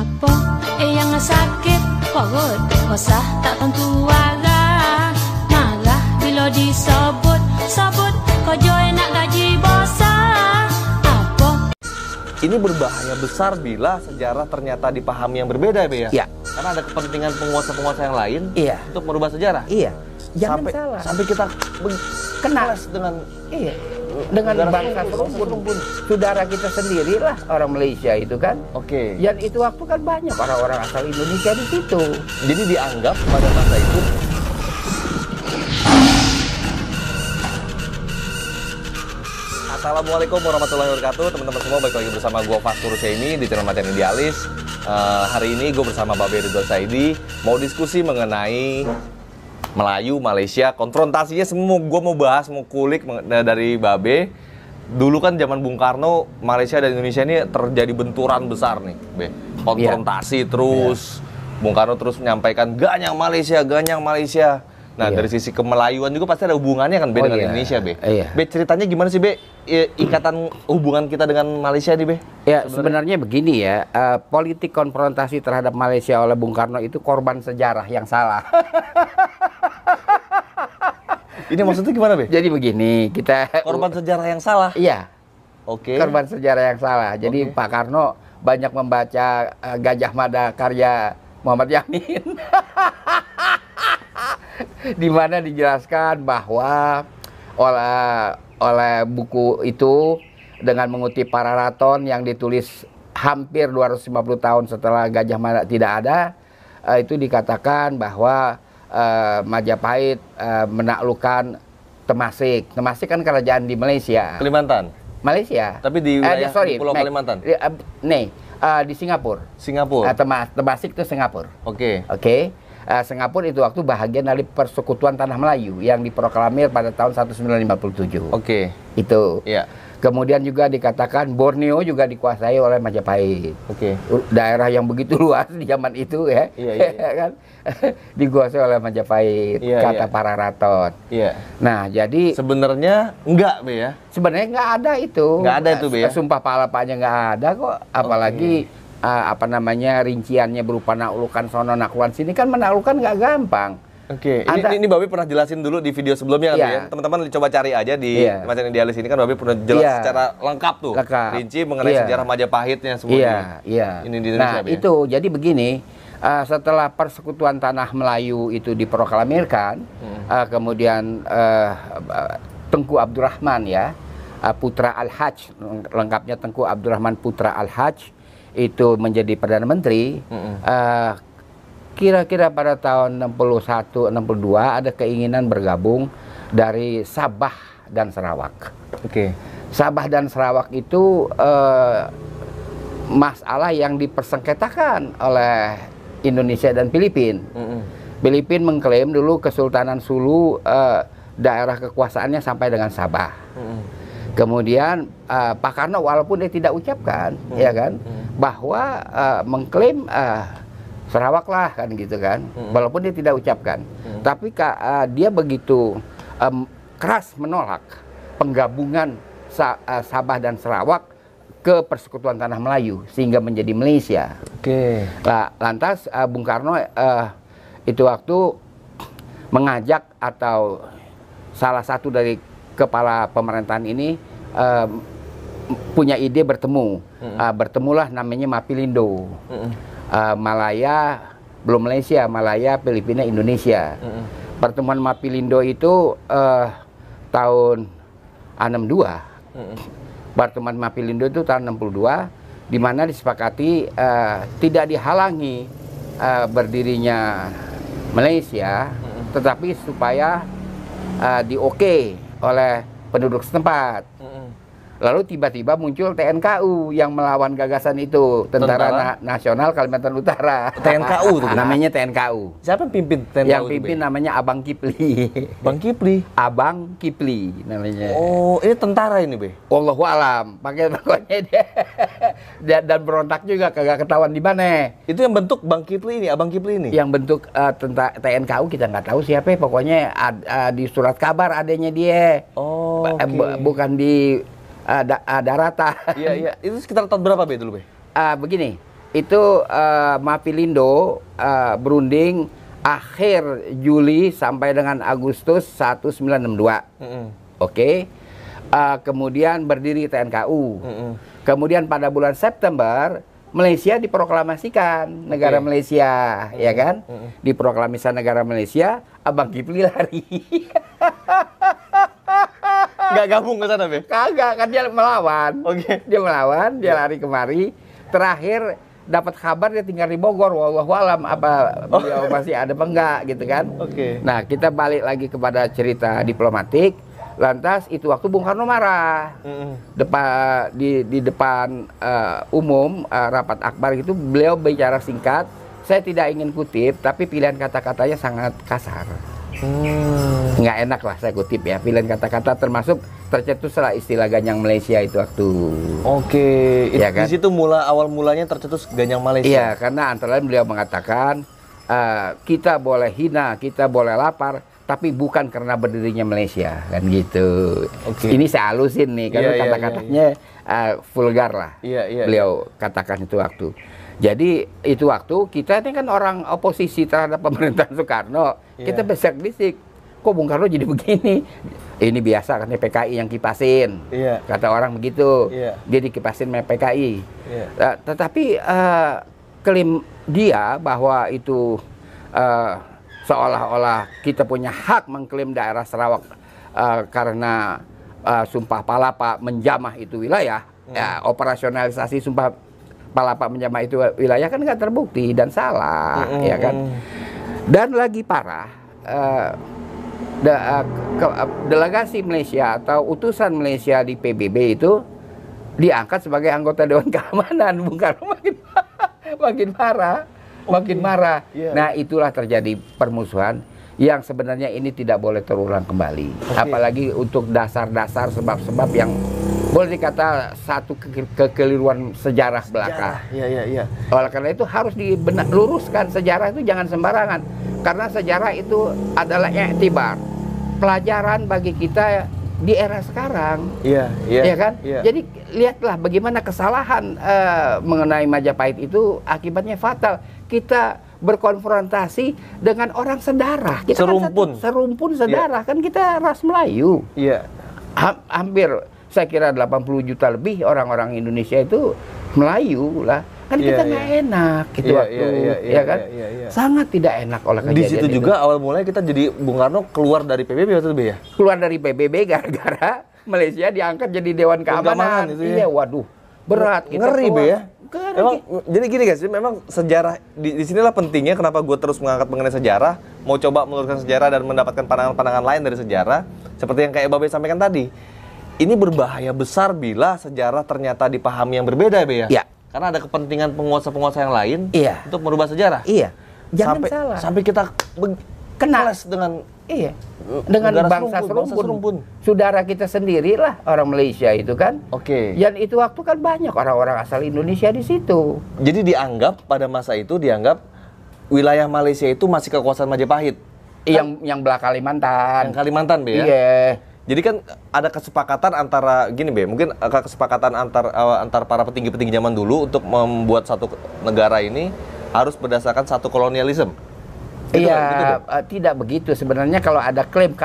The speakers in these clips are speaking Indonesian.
Apa yang sakit perut resah tak tentu arah, marah bila disebut kerja nak gaji bosah. Apa ini berbahaya besar bila sejarah ternyata dipahami yang berbeda, Be, ya? Iya. Karena ada kepentingan penguasa-penguasa yang lain untuk merubah sejarah. Iya. Jangan sampai, salah. Sampai kita kena dengan dengan bangsa serumpun. Saudara kita sendirilah orang Malaysia itu kan. Oke. Dan itu waktu kan banyak orang-orang asal Indonesia di situ. Jadi dianggap pada masa itu Assalamualaikum warahmatullahi wabarakatuh. Teman-teman semua, balik lagi bersama gue Fastur Husseini di channel Macan Idealis. Hari ini gue bersama Babe Ridwan Saidi mau diskusi mengenai Melayu, Malaysia, konfrontasinya semua gue mau bahas, mau kulik dari Babe. Dulu kan zaman Bung Karno, Malaysia dan Indonesia ini terjadi benturan besar nih, Be. Konfrontasi terus. Bung Karno terus menyampaikan ganyang Malaysia, ganyang Malaysia. Nah, dari sisi kemelayuan juga pasti ada hubungannya kan, Be, dengan Indonesia, Be. Be, ceritanya gimana sih, Be? Ikatan hubungan kita dengan Malaysia nih, Be? Ya, sebenarnya begini ya, politik konfrontasi terhadap Malaysia oleh Bung Karno itu korban sejarah yang salah. Ini maksudnya gimana, Be? Jadi begini, kita korban sejarah yang salah. Iya. Oke. Korban sejarah yang salah. Jadi Pak Karno banyak membaca Gajah Mada karya Muhammad Yamin. Di mana dijelaskan bahwa oleh buku itu dengan mengutip Pararaton yang ditulis hampir 250 tahun setelah Gajah Mada tidak ada, itu dikatakan bahwa Majapahit menaklukkan Temasik. Temasik kan kerajaan di Malaysia. Kalimantan. Malaysia. Tapi di wilayah Pulau Kalimantan. Di Singapura. Singapura. Temasik itu Singapura. Oke. Oke. Singapura itu waktu bahagian dari Persekutuan Tanah Melayu yang diproklamir pada tahun 1957. Oke. Itu. Iya. Kemudian juga dikatakan Borneo juga dikuasai oleh Majapahit. Oke. Daerah yang begitu luas di zaman itu ya. Iya. Kan? Dikuasai oleh Majapahit, kata Pararaton. Iya. Nah, jadi sebenarnya enggak, Be, ya? Sebenarnya nggak ada itu. Nggak ada itu, Be, ya? Sumpah palapanya nggak ada kok. Apalagi rinciannya berupa naklukan sono, naklukan sini, kan menaklukkan nggak gampang. Oke, ini Babe pernah jelasin dulu di video sebelumnya kan, ya? Teman-teman coba cari aja di Macan Idealis ini kan Babe pernah jelas secara lengkap tuh. Rinci mengenai sejarah Majapahitnya semua ini di Indonesia. Nah, itu jadi begini, setelah Persekutuan Tanah Melayu itu diproklamirkan, kemudian Tengku Abdurrahman ya, Putra Al-Hajj, lengkapnya Tengku Abdurrahman Putra Al-Hajj, itu menjadi Perdana Menteri. Kira-kira pada tahun 61-62 ada keinginan bergabung dari Sabah dan Sarawak. Oke. Sabah dan Sarawak itu masalah yang dipersengketakan oleh Indonesia dan Filipina. Filipina mengklaim dulu Kesultanan Sulu daerah kekuasaannya sampai dengan Sabah. Kemudian Pak Karno walaupun dia tidak ucapkan, ya kan, bahwa mengklaim Sarawak lah kan gitu kan, walaupun dia tidak ucapkan. Tapi dia begitu keras menolak penggabungan Sabah dan Sarawak ke Persekutuan Tanah Melayu sehingga menjadi Malaysia. Oke. Lantas Bung Karno itu waktu mengajak atau salah satu dari kepala pemerintahan ini punya ide bertemu. Bertemulah namanya Mapilindo. Malaya, belum Malaysia, Malaya, Filipina, Indonesia. Pertemuan Mapilindo itu tahun 62. Pertemuan Mapilindo itu tahun 62, di mana disepakati tidak dihalangi berdirinya Malaysia, tetapi supaya di-oke oleh penduduk setempat. Lalu tiba-tiba muncul TNKU yang melawan gagasan itu, Tentara Nasional Kalimantan Utara. TNKU tuh. Namanya TNKU. Siapa yang pimpin TNKU? Yang pimpin namanya Abang Kipli. Bang Kipli. Abang Kipli namanya. Oh, ini tentara ini, Be? Wallahu alam. Pokoknya dia dan berontak juga kagak ketahuan di mana. Itu yang bentuk Bang Kipli ini, Abang Kipli ini. Yang bentuk tentara TNKU kita nggak tahu siapa. Pokoknya di surat kabar adanya dia. Oh. Bukan di daratan. Iya. Itu sekitar tahun berapa, Be, dulu, Be? Begini, itu Mapilindo berunding akhir Juli sampai dengan Agustus 1962. Oke. Kemudian berdiri TNKU. Kemudian pada bulan September Malaysia diproklamasikan negara Malaysia, ya kan? Diproklamasikan negara Malaysia, Abang Kipli lari. Nggak gabung ke sana, Be? Kagak, kan dia melawan. Dia melawan, dia lari kemari. Terakhir dapat kabar dia tinggal di Bogor. Wallahualam apa beliau masih ada apa enggak gitu kan. Nah, kita balik lagi kepada cerita diplomatik. Lantas itu waktu Bung Karno marah. Di depan umum rapat akbar gitu beliau bicara singkat. Saya tidak ingin kutip, tapi pilihan kata-katanya sangat kasar. Nggak enak lah saya kutip ya. Pilihan kata-kata termasuk tercetuslah istilah Ganyang Malaysia itu waktu. Ya kan? Di situ awal mulanya tercetus Ganyang Malaysia. Iya, karena antara lain beliau mengatakan kita boleh hina, kita boleh lapar, tapi bukan karena berdirinya Malaysia, kan gitu. Ini saya halusin nih, karena kata-katanya vulgar lah. Beliau katakan itu waktu. Jadi itu waktu kita ini kan orang oposisi terhadap pemerintahan Soekarno, kita besak-bisik. Kok Bung Karno jadi begini? Ini biasa kan PKI yang kipasin, kata orang begitu. Dia dikipasin sama PKI. Tetapi klaim dia bahwa itu seolah-olah kita punya hak mengklaim daerah Sarawak karena Sumpah Palapa menjamah itu wilayah. Operasionalisasi Sumpah Palapa menjamah itu wilayah kan nggak terbukti dan salah, ya kan? Dan lagi parah, delegasi Malaysia atau utusan Malaysia di PBB itu diangkat sebagai anggota Dewan Keamanan. Bung Karno makin marah. Nah, itulah terjadi permusuhan yang sebenarnya ini tidak boleh terulang kembali. Apalagi untuk dasar-dasar sebab-sebab yang boleh dikata satu kekeliruan sejarah belaka. Oleh karena itu harus diluruskan, sejarah itu jangan sembarangan. Karena sejarah itu adalah iktibar, pelajaran bagi kita di era sekarang. Ya kan? Jadi lihatlah bagaimana kesalahan mengenai Majapahit itu akibatnya fatal. Kita berkonfrontasi dengan orang sedarah. Kita serumpun sedarah, kan kita ras Melayu. Hampir saya kira 80 juta lebih orang-orang Indonesia itu Melayu lah. Kan kita nggak enak gitu waktu, ya kan? Sangat tidak enak oleh kejadian di situ itu. Juga awal mulanya kita jadi Bung Karno keluar dari PBB waktu itu ya? Keluar dari PBB gara-gara Malaysia diangkat jadi Dewan Keamanan. Iya, waduh, berat. Ngeri Be ya? Emang, jadi gini guys, memang sejarah di sinilah pentingnya kenapa gue terus mengangkat mengenai sejarah, mau coba meluruskan sejarah dan mendapatkan pandangan-pandangan lain dari sejarah, seperti yang kayak Babe sampaikan tadi. Ini berbahaya besar bila sejarah ternyata dipahami yang berbeda, Be ya? Karena ada kepentingan penguasa-penguasa yang lain untuk merubah sejarah. Jangan salah. Sampai kita kena dengan dengan bangsa serumpun. Saudara kita sendirilah orang Malaysia itu kan. Dan itu waktu kan banyak orang-orang asal Indonesia di situ. Jadi dianggap pada masa itu wilayah Malaysia itu masih kekuasaan Majapahit. Yang belah Kalimantan. Yang Kalimantan, Be ya? Jadi kan ada kesepakatan antara gini Be, mungkin kesepakatan antar para petinggi-petinggi zaman dulu untuk membuat satu negara ini harus berdasarkan satu kolonialisme. Tidak begitu sebenarnya. Kalau ada klaim,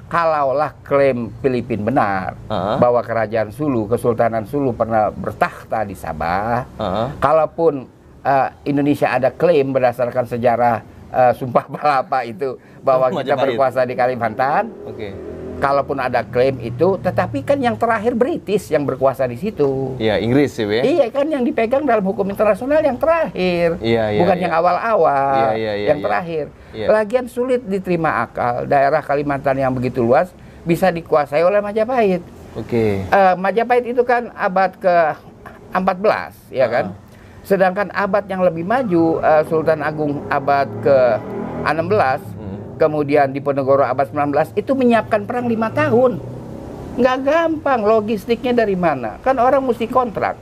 kalaulah klaim Filipina benar bahwa kerajaan Sulu, Kesultanan Sulu pernah bertakhta di Sabah, kalaupun Indonesia ada klaim berdasarkan sejarah Sumpah Palapa itu bahwa kita berkuasa di Kalimantan, kalaupun ada klaim itu, tetapi kan yang terakhir British yang berkuasa di situ. Inggris sih, ya. Iya kan, yang dipegang dalam hukum internasional yang terakhir, bukan yang awal-awal, yang terakhir. Lagian sulit diterima akal daerah Kalimantan yang begitu luas bisa dikuasai oleh Majapahit. Majapahit itu kan abad ke-14, ya kan. Sedangkan abad yang lebih maju, Sultan Agung abad ke-16. Kemudian Diponegoro abad 19 itu menyiapkan perang 5 tahun. Nggak gampang, logistiknya dari mana? Kan orang mesti kontrak.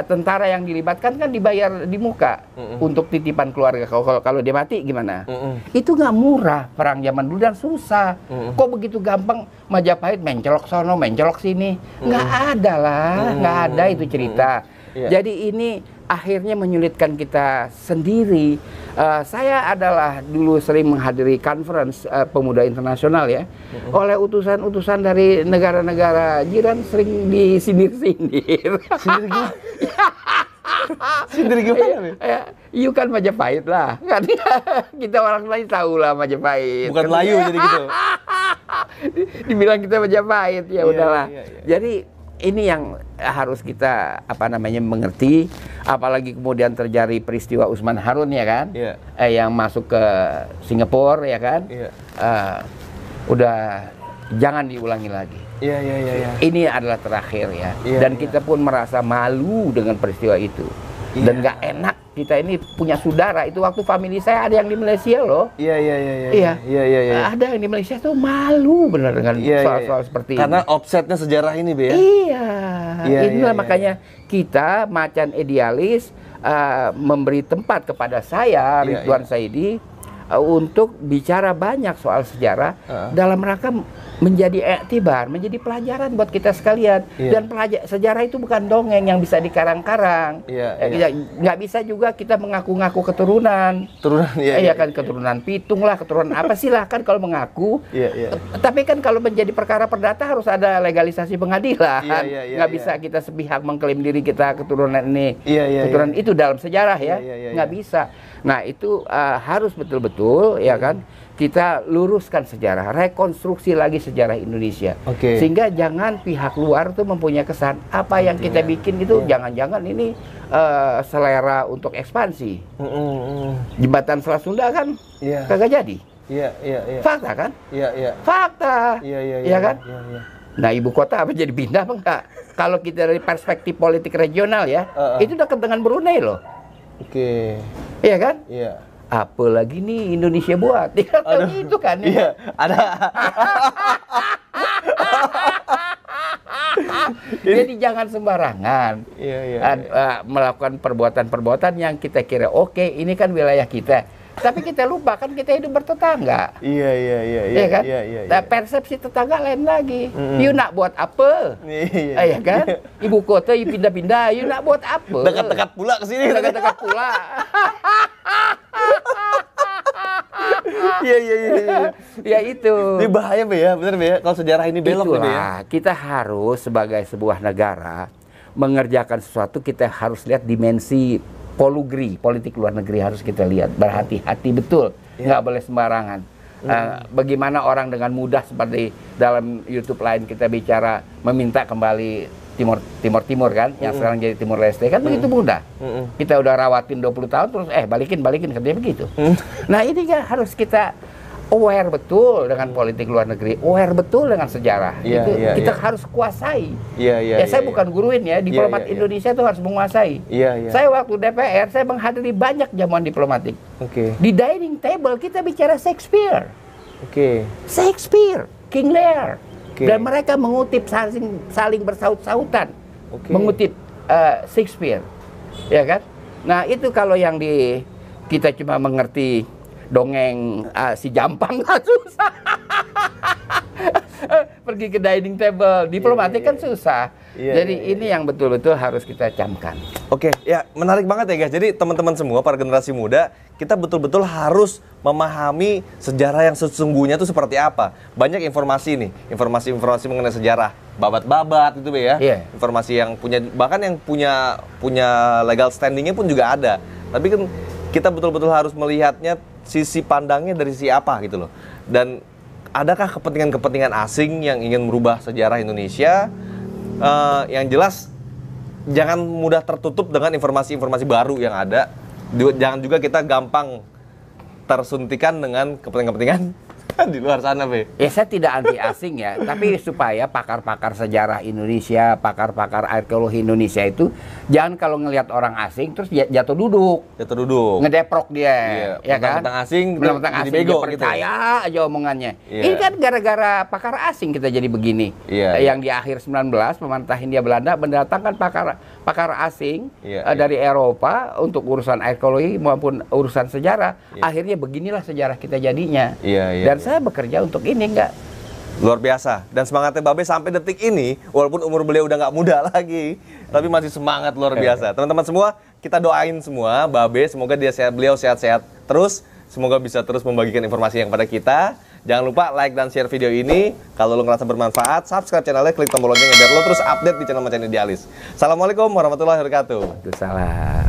Tentara yang dilibatkan kan dibayar di muka untuk titipan keluarga. Kalau dia mati gimana? Itu nggak murah perang zaman dulu dan susah. Kok begitu gampang Majapahit mencolok sono, mencolok sini? Nggak ada lah, nggak ada itu cerita. Jadi ini akhirnya menyulitkan kita sendiri. Saya adalah dulu sering menghadiri conference pemuda internasional ya, oleh utusan-utusan dari negara-negara jiran sering disindir-sindir. Sindir gimana? Sindir gimana? You kan Majapahit lah, kan kita orang lain tahu lah Majapahit. Bukan kan? Melayu jadi gitu. Dibilang kita Majapahit, ya udahlah. Iya. Jadi ini yang harus kita mengerti, apalagi kemudian terjadi peristiwa Usman Harun ya kan, yang masuk ke Singapura ya kan, udah jangan diulangi lagi. Iya. Ini adalah terakhir ya, dan kita pun merasa malu dengan peristiwa itu, dan nggak enak. Kita ini punya saudara, itu waktu family saya ada yang di Malaysia loh. Iya. Ada yang di Malaysia tuh malu benar dengan soal-soal seperti karena ini. offsetnya sejarah ini, Be, ya? Inilah makanya kita macan idealis memberi tempat kepada saya, Ridwan Saidi, untuk bicara banyak soal sejarah dalam rangka menjadi iktibar, menjadi pelajaran buat kita sekalian. Dan sejarah itu bukan dongeng yang bisa dikarang-karang. Nggak bisa juga kita mengaku-ngaku keturunan. Keturunan Pitung lah, keturunan apa sih lah kan kalau mengaku. Tapi kan kalau menjadi perkara perdata harus ada legalisasi pengadilan. Nggak bisa kita sepihak mengklaim diri kita keturunan ini, keturunan itu dalam sejarah ya. Nggak bisa. Nah itu harus betul-betul ya kan kita luruskan sejarah, rekonstruksi lagi sejarah Indonesia. Sehingga jangan pihak luar tuh mempunyai kesan apa yang kita bikin itu jangan-jangan ini selera untuk ekspansi. Jembatan Selat Sunda kan kagak jadi. Fakta kan? Fakta. Iya kan? Nah ibu kota apa jadi pindah apa enggak? Kalau kita dari perspektif politik regional ya, itu dekat dengan Brunei loh. Iya kan? Apalagi nih Indonesia buat, itu kan? Ada. Jadi jangan sembarangan melakukan perbuatan-perbuatan yang kita kira oke, ini kan wilayah kita. Tapi kita lupa kan kita hidup bertetangga. Iya kan? Nah, persepsi tetangga lain lagi. You nak buat apa? Iya kan? Ibu kota you pindah-pindah, you nak buat apa? Dekat-dekat pula ke sini. Dekat-dekat pula. Ya itu. Ini bahaya, Be, ya. Bener, Be, ya. Kalau sejarah ini belok, Be, ya. Kita harus sebagai sebuah negara mengerjakan sesuatu, kita harus lihat dimensi polugri, politik luar negeri harus kita lihat, berhati-hati betul, nggak boleh sembarangan. Bagaimana orang dengan mudah seperti dalam YouTube lain kita bicara meminta kembali Timur kan, yang sekarang jadi Timur Leste kan begitu mudah. Kita udah rawatin 20 tahun terus balikin kerjanya begitu. Nah ini kan harus kita aware betul dengan politik luar negeri, aware betul dengan sejarah. Kita harus kuasai. Saya bukan guruin ya, diplomat Indonesia itu harus menguasai. Saya waktu DPR, saya menghadiri banyak jamuan diplomatik. Di dining table kita bicara Shakespeare. Shakespeare, King Lear. Dan mereka mengutip saling bersaut-sautan. Mengutip Shakespeare. Ya kan? Nah, itu kalau yang kita cuma mengerti dongeng si Jampang susah. Pergi ke dining table diplomatik kan susah. Jadi ini yang betul-betul harus kita camkan. Ya menarik banget ya guys. Jadi teman-teman semua para generasi muda, kita betul-betul harus memahami sejarah yang sesungguhnya itu seperti apa. Banyak informasi nih, informasi mengenai sejarah, babat-babat itu ya. Informasi yang bahkan yang punya legal standingnya pun juga ada. Tapi kan kita betul-betul harus melihatnya sisi pandangnya dari sisi apa gitu loh. Dan adakah kepentingan-kepentingan asing yang ingin merubah sejarah Indonesia? Yang jelas jangan mudah tertutup dengan informasi-informasi baru yang ada. Jangan juga kita gampang tersuntikan dengan kepentingan-kepentingan di luar sana, Be. Ya saya tidak anti asing ya, tapi supaya pakar-pakar sejarah Indonesia, pakar-pakar arkeologi Indonesia itu jangan kalau ngelihat orang asing terus jatuh duduk. Ngedeprok dia, ya kan? Mentang asing, mentang asing bego dia percaya aja omongannya. Ini kan gara-gara pakar asing kita jadi begini. Yang di akhir 19 pemerintah Hindia Belanda mendatangkan pakar asing dari Eropa untuk urusan arkeologi maupun urusan sejarah. Akhirnya beginilah sejarah kita jadinya. Dan saya bekerja untuk ini Luar biasa. Dan semangatnya Babe sampai detik ini, walaupun umur beliau udah nggak muda lagi, tapi masih semangat luar biasa. Teman-teman semua, kita doain semua Babe, semoga beliau sehat-sehat terus. Semoga bisa terus membagikan informasi yang pada kita. Jangan lupa like dan share video ini. Kalau lo ngerasa bermanfaat, subscribe channelnya, klik tombol loncengnya biar lo terus update di channel Macan Idealis. Assalamualaikum warahmatullahi wabarakatuh. Salam.